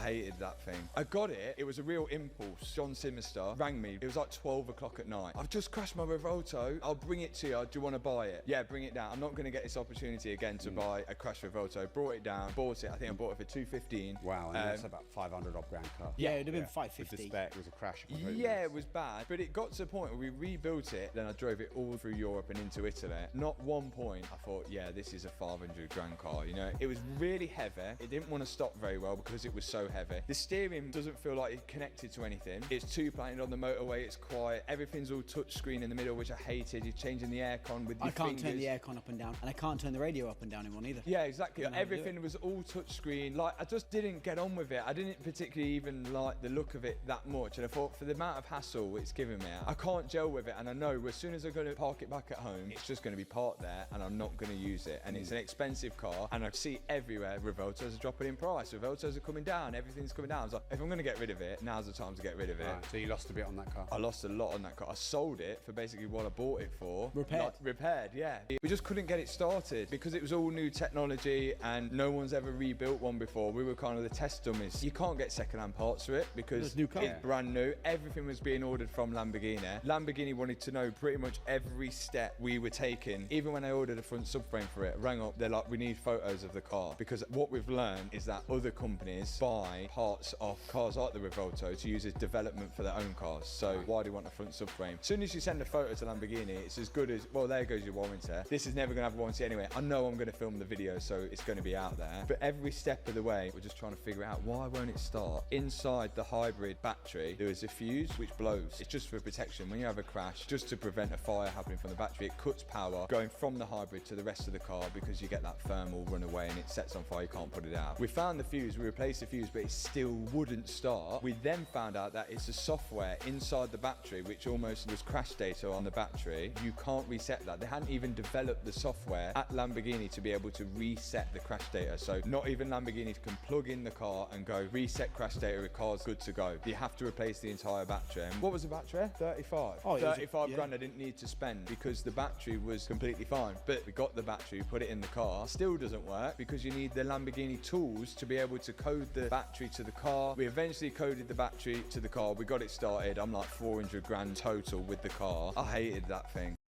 hated that thing. I got it. It was a real impulse. John Simister rang me. It was like 12 o'clock at night. I've just crashed my Revuelto. I'll bring it to you. Do you want to buy it? Yeah, bring it down. I'm not going to get this opportunity again to buy a crashed Revuelto. Brought it down. Bought it. I think I bought it for $215. Wow, and that's about 500 odd grand car. Yeah, it'd have been 550. With the spec, it was a crash. Yeah, it was bad, but it got to the point where we rebuilt it. Then I drove it all through Europe and into Italy. Not one point I thought, yeah, this is a 500 grand car. You know, it was really heavy. It didn't want to stop very well because it was so heavy. The steering doesn't feel like it's connected to anything. It's two-planted on the motorway. It's quiet. Everything's all touch screen in the middle, which I hated. You're changing the aircon with your fingers. I can't turn the aircon up and down, and I can't turn the radio up and down in one either. Yeah, exactly. Everything was all touch screen. Like, I just didn't get on with it. I didn't particularly even like the look of it that much, and I thought for the amount of hassle it's giving me, I can't gel with it. And I know as soon as I'm going to park it back at home, it's just going to be parked there, and I'm not going to use it. And it's an expensive car, and I see everywhere Revueltos are dropping in price. Revueltos are coming down. Everything's coming down. I was like, if I'm going to get rid of it, now's the time to get rid of it. Right, so you lost a bit on that car? I lost a lot on that car. I sold it for basically what I bought it for. Repaired? Repaired, yeah. We just couldn't get it started because it was all new technology and no one's ever rebuilt one before. We were kind of the test dummies. You can't get second-hand parts for it because it's brand new. Everything was being ordered from Lamborghini. Lamborghini wanted to know pretty much every step we were taking. Even when I ordered a front subframe for it, I rang up, they're like, we need photos of the car. Because what we've learned is that other companies buy parts off cars like the Revuelto to use as development for their own cars. So why do you want a front subframe? As soon as you send a photo to Lamborghini, it's as good as, well, there goes your warranty. This is never going to have a warranty anyway. I know I'm going to film the video, so it's going to be out there. But every step of the way, we're just trying to figure out why won't it start? Inside the hybrid battery, there is a fuse which blows. It's just for protection. When you have a crash, just to prevent a fire happening from the battery, it cuts power going from the hybrid to the rest of the car because you get that thermal runaway and it sets on fire, you can't put it out. We found the fuse, we replaced the fuse, but it still wouldn't start. We then found out that it's a software inside the battery which almost was crash data on the battery. You can't reset that. They hadn't even developed the software at Lamborghini to be able to reset the crash data. So not even Lamborghini can plug in the car and go reset crash data, the car's good to go. You have to replace the entire battery. And what was the battery? 35. Oh, 35 grand I didn't need to spend because the battery was completely fine. But we got the battery, put it in the car, still doesn't work because you need the Lamborghini tools to be able to code the battery to the car. We eventually coded the battery to the car. We got it started. I'm like 400 grand total with the car. I hated that thing.